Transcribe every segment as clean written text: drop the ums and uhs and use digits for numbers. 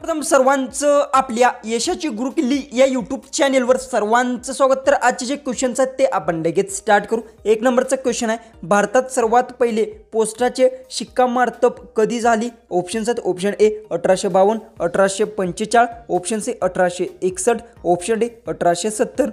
प्रथम सर्वांचं आपल्या यशाची गुरुकिल्ली या यूट्यूब चॅनेलवर सर्वांचं स्वागत। तर आजचे जे क्वेश्चन्स आहेत ते आपण लगेच स्टार्ट करू। एक नंबरचा क्वेश्चन आहे, भारतात सर्वात पहिले पोस्टाचे शिक्कामार्तब कधी झाली? ऑप्शन्स आहेत, option A 1852, 1845, option C 1861, option D 1870।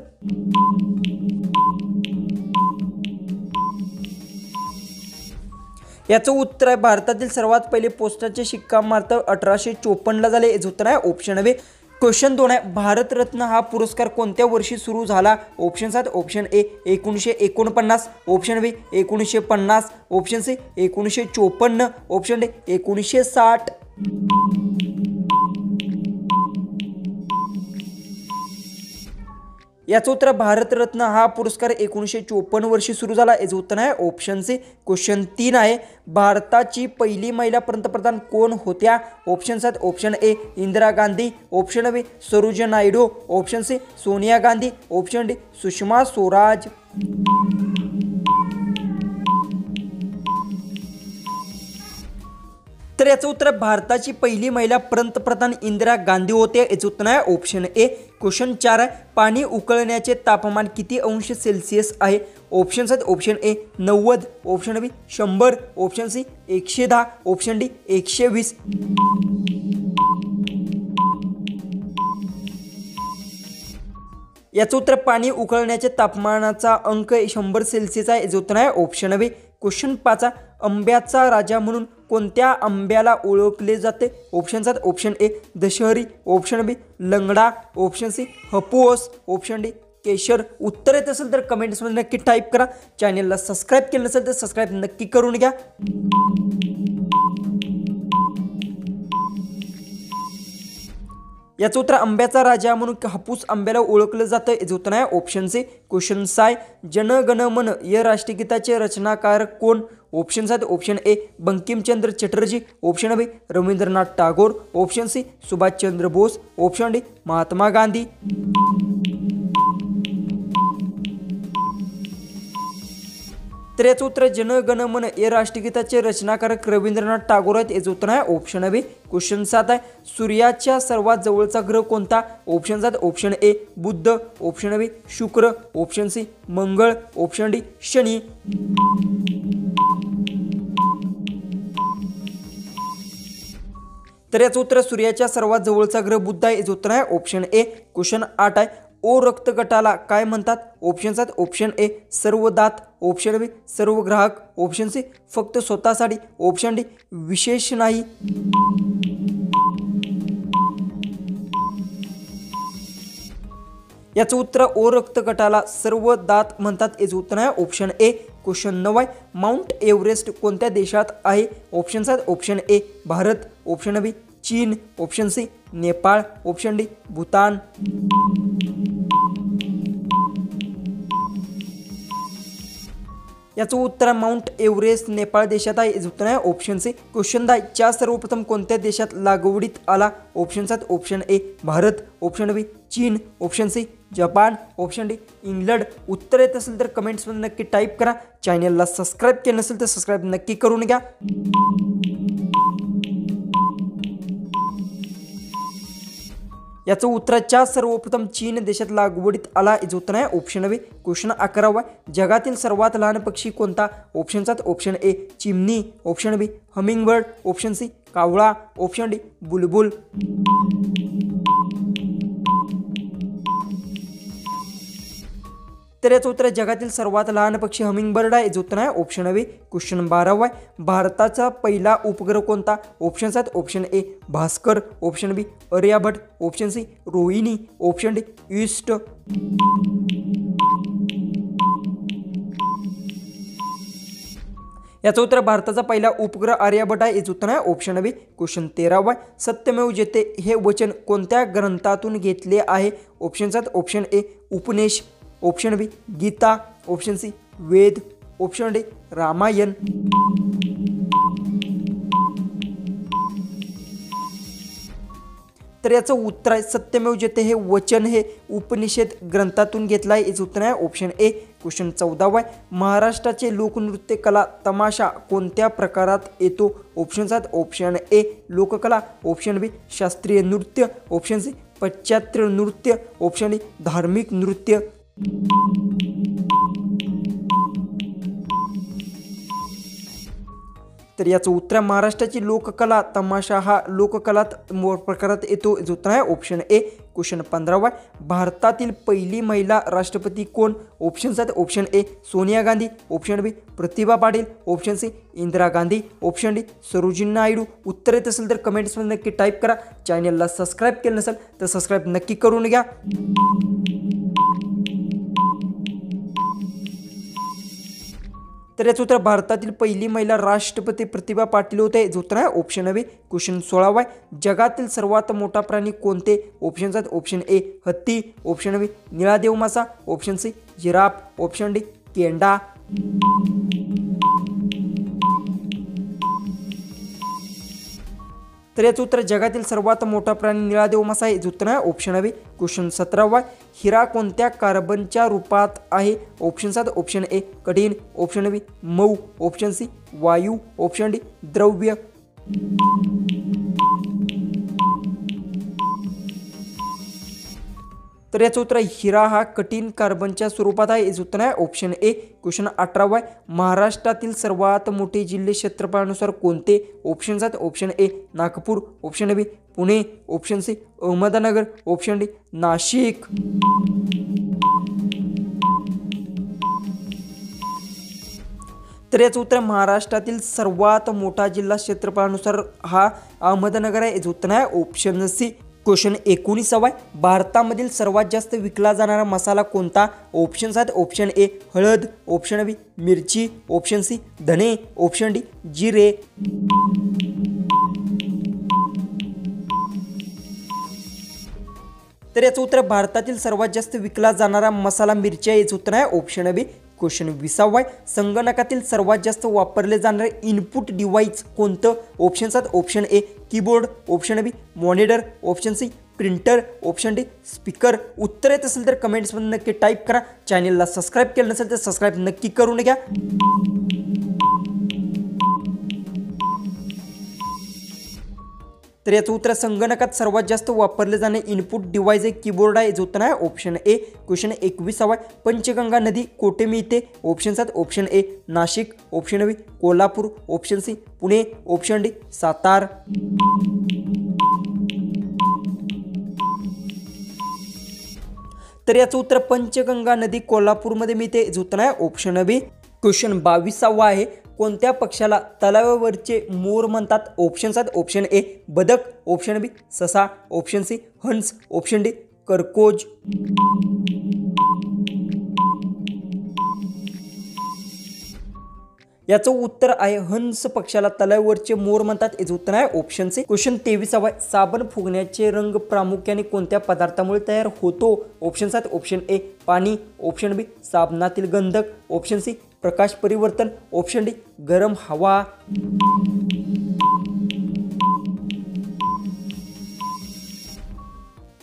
याचं उत्तर आहे भारतातील सर्वात पहिले पोस्टाचे शिक्कामार्तब 1854 ला झाले। याचं उत्तर आहे ऑप्शन बी। क्वेश्चन 2 आहे, भारतरत्न हा पुरस्कार कोणत्या वर्षी सुरू झाला? ऑप्शन्स आहेत, option A 1949, option B 1950, option C 1954, option D 1960। याचं उत्तर भारतरत्न हा पुरस्कार 1954 वर्षी सुरू झाला। याचं उत्तर आहे ऑप्शन सी। क्वेश्चन 3 आहे, भारताची पहिली महिला पंतप्रधान कोण होत्या? ऑप्शन्स आहेत, option A Indira Gandhi, option B Saroj Naidu, option C Sonia Gandhi, option D Sushma Swaraj. तर याचं उत्तर भारताची पहिली महिला पंतप्रधान इंदिरा गांधी होते। याचं उत्तर आहे ऑप्शन ए। क्वेश्चन 4 आहे, पाणी उकळण्याचे तापमान किती अंश सेल्सिअस आहे? ऑप्शन्स आहेत, option A 90, option B 100, option C 110, option D 120। याचं उत्तर पाणी उकळण्याचे तापमानाचा अंक 100 सेल्सिअस आहे। याचं उत्तर आहे ऑप्शन बी। क्वेश्चन 5, आंब्याचा राजा म्हणून कोणत्या आंब्याला ओळखले जाते? ऑप्शन्स आहेत, option A Dasheri, option B Langra, option C Hapus, option D Kesar. उत्तर येत असेल तर कमेंट्समध्ये नक्की टाईप करा। चॅनलला सबस्क्राईब केलं नसेल तर सबस्क्राईब नक्की करून घ्या। याचं उत्तर आंब्याचा राजा म्हणून हापूस आंब्याला ओळखलं जातं। याचं उत्तर आहे option C. Question 6, Jana Gana मन या राष्ट्रगीताचे रचनाकार कोण? ऑप्शन्स आहेत, option A Bankimchandra Chatterjee, option B Rabindranath Tagore, option C Subhashchandra Bose, option D Mahatma Gandhi. तर याचं उत्तर जन गण मन या राष्ट्रगीताचे रचनाकारक रवींद्रनाथ टागोर आहेत। याचं उत्तर आहे ऑप्शन बी। क्वेश्चन 7 आहे, सूर्याच्या सर्वात जवळचा ग्रह कोणता? ऑप्शन्स आहेत, ऑप्शन ए बुध, ऑप्शन बी शुक्र, ऑप्शन सी मंगळ, ऑप्शन डी शनी। तर याचं उत्तर सूर्याच्या सर्वात जवळचा ग्रह बुध आहे। याचं उत्तर आहे ऑप्शन ए। क्वेश्चन 8 आहे, ओ रक्त गटाला काय म्हणतात? ऑप्शन्स आहेत, ऑप्शन ए सर्व दात, ऑप्शन बी सर्व ग्राहक, ऑप्शन सी फक्त स्वतःसाठी, ऑप्शन डी विशेष नाही। याचं उत्तर ओ रक्त गटाला सर्व दात म्हणतात। याचं उत्तर आहे ऑप्शन ए। क्वेश्चन 9 आहे, माउंट एव्हरेस्ट कोणत्या देशात आहे? ऑप्शन्स आहेत, option A Bharat, option B चीन, option C Nepal, option D Bhutan. याचं उत्तर माउंट एव्हरेस्ट नेपाळ देशात आहे। याचं उत्तर आहे ऑप्शन सी। क्वेश्चन 10, च्या सर्वप्रथम कोणत्या देशात लागवडीत आला? ऑप्शन्स आहेत, option A Bharat, option B चीन, option C Japan, option D England. उत्तर येत असेल तर कमेंट्समध्ये नक्की टाईप करा। चॅनलला सबस्क्राईब केलं नसेल तर सबस्क्राईब नक्की करून घ्या। याचं उत्तराच्या सर्वप्रथम चीन देशात लागवडीत आला। याचं उत्तर आहे ऑप्शन बी। क्वेश्चन 11 आहे, जगातील सर्वात लहान पक्षी कोणता? ऑप्शन्स आहेत, ऑप्शन ए चिमणी, ऑप्शन बी हमिंगबर्ड, ऑप्शन सी कावळा, ऑप्शन डी बुलबुल। तर याचं उत्तर जगातील सर्वात लहान पक्षी हमिंगबर्ड आहे। याचं उत्तर आहे ऑप्शन बी। क्वेश्चन 12 आहे, भारताचा पहिला उपग्रह कोणता? ऑप्शन्स आहेत, option A Bhaskar, option B Aryabhata, option C Rohini, option D ईस्ट। याचं उत्तर भारताचा पहिला उपग्रह आर्यभट आहे। याचं उत्तर आहे ऑप्शन बी। क्वेश्चन 13 आहे, सत्यमेव जयते हे वचन कोणत्या ग्रंथातून घेतले आहे? ऑप्शन्स आहेत, option A Upanishad, option B Gita, option C Veda, option D Ramayana. तर याचं उत्तर आहे सत्यमेव जयते हे वचन हे उपनिषद ग्रंथातून घेतलं आहे। याचं उत्तर आहे ऑप्शन ए। क्वेश्चन 14 आहे महाराष्ट्राचे लोकनृत्य कला तमाशा कोणत्या प्रकारात येतो ऑप्शन्स आहेत ऑप्शन ए लोककला ऑप्शन बी शास्त्रीय नृत्य ऑप्शन सी पाश्चात्य नृत्य ऑप्शन डी धार्मिक नृत्य। तर याचं उत्तर महाराष्ट्राची लोककला तमाशा हा लोककलात प्रकारात येतो जो उत्तर आहे ऑप्शन ए। क्वेश्चन 15 भारतातील पहिली महिला राष्ट्रपती कोण ऑप्शन्स आहेत option A Sonia Gandhi option B Pratibha Patil option C Indira Gandhi option D Sarojini Naidu. उत्तर येत असेल तर कमेंट्समध्ये नक्की टाईप करा। चॅनलला सबस्क्राईब केलं नसेल तर सबस्क्राईब नक्की करून घ्या। तर याचं उत्तर भारतातील पहिली महिला राष्ट्रपती प्रतिभा पाटील होते जो उत्तर आहे ऑप्शन बी। क्वेश्चन 16 जगातील सर्वात मोठा प्राणी कोणते ऑप्शन्स आहेत ऑप्शन ए हत्ती ऑप्शन बी निळा देव मासा option C giraffe option D गेंडा। तर याचं उत्तर जगातील सर्वात मोठा प्राणी निळा देव मासा आहे जो उत्तर आहे ऑप्शन बी। क्वेश्चन 17 हिरा कोणत्या कार्बनच्या रूपात आहे ऑप्शन्स आहेत ऑप्शन ए कठीण ऑप्शन बी मऊ ऑप्शन सी वायू ऑप्शन डी द्रव्य। तर याचं उत्तर हिरा हा कठीण कार्बनच्या स्वरूपात आहे याचं उत्तर आहे ऑप्शन ए। क्वेश्चन 18 महाराष्ट्रातील सर्वात मोठे जिल्हे क्षेत्रफळानुसार कोणते ऑप्शन्स आहेत option A Nagpur option B Pune option C Ahmednagar option D Nashik. तर याचं उत्तर महाराष्ट्रातील सर्वात मोठा जिल्हा क्षेत्रफळानुसार हा अहमदनगर आहे याचं उत्तर आहे ऑप्शन सी। क्वेश्चन 19 भारतामधील सर्वात जास्त विकला जाणारा मसाला कोणता ऑप्शन्स आहेत ऑप्शन ए हळद ऑप्शन बी मिरची ऑप्शन सी धने ऑप्शन डी जिरे। तर याचं उत्तर भारतातील सर्वात जास्त विकला जाणारा मसाला मिरची आहे याचं उत्तर आहे ऑप्शन बी। क्वेश्चन 20 संगणकातील सर्वात जास्त वापरले जाणारे इनपुट डिव्हाइस कोणतं ऑप्शन्स आहेत option A keyboard option B monitor option C printer option D speaker. उत्तर येत असेल तर कमेंट्समध्ये नक्की टाईप करा। चॅनलला सबस्क्राईब केलं नसेल तर सबस्क्राईब नक्की करून घ्या। तर याचं उत्तर संगणकात सर्वात जास्त वापरले जाणारे इनपुट डिव्हाइस आहे कीबोर्ड आहे जो उत्तर आहे ऑप्शन ए। क्वेश्चन 21 पंचगंगा नदी कोठे मिळते ऑप्शन्स आहेत option A Nashik option B Kolhapur option C Pune option D Satara. तर याचं उत्तर पंचगंगा नदी कोल्हापूरमध्ये मिळते जो उत्तर आहे ऑप्शन बी। क्वेश्चन 22 आहे कोणत्या पक्षाला तलावावरचे मोर म्हणतात ऑप्शन्स आहेत ऑप्शन ए बदक ऑप्शन बी ससा ऑप्शन सी हंस ऑप्शन डी कर्कोज। याचं उत्तर आहे हंस पक्षाला तलावावरचे मोर म्हणतात याचं उत्तर आहे ऑप्शन सी। क्वेश्चन 23 साबण फुगण्याचे रंग प्रामुख्याने कोणत्या पदार्थामुळे तयार होतो ऑप्शन्स आहेत ऑप्शन ए पाणी ऑप्शन बी साबणातील गंधक ऑप्शन सी प्रकाश परिवर्तन ऑप्शन डी गरम हवा।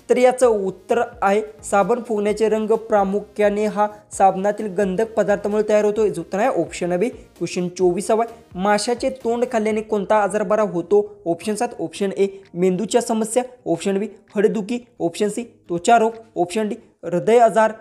तर याचं उत्तर आहे साबण फुगण्याचे रंग प्रामुख्याने हा साबणातील गंधक पदार्थामुळे तयार होतो याचं उत्तर आहे ऑप्शन बी। क्वेश्चन 24 माशाचे तोंड खाल्ल्याने कोणता आजार बरा होतो ऑप्शन्स आहेत ऑप्शन ए मेंदूच्या समस्या ऑप्शन बी हडदुखी ऑप्शन सी त्वचा रोग ऑप्शन डी हृदय आजार।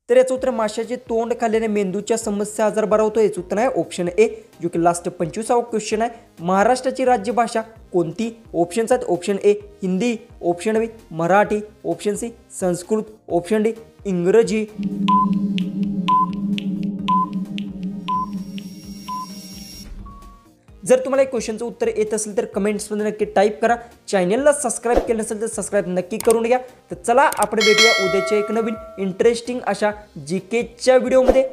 तर याचं उत्तर माशाचे तोंड खाल्ल्याने मेंदूच्या समस्या आजार बरा होतो याचं उत्तर आहे ऑप्शन ए। जो की लास्ट 25वा क्वेश्चन आहे महाराष्ट्राची राज्यभाषा कोणती ऑप्शन्स आहेत option A Hindi option B Marathi option C Sanskrit option D इंग्रजी। जर तुम्हाला एक क्वेश्चनचं उत्तर येत असेल तर कमेंट्समध्ये नक्की टाईप करा। चॅनलला सबस्क्राईब केलं नसेल तर सबस्क्राईब नक्की करून घ्या। तर चला आपण भेटूया उद्याच्या एक नवीन इंटरेस्टिंग अशा जीकेच्या व्हिडिओमध्ये।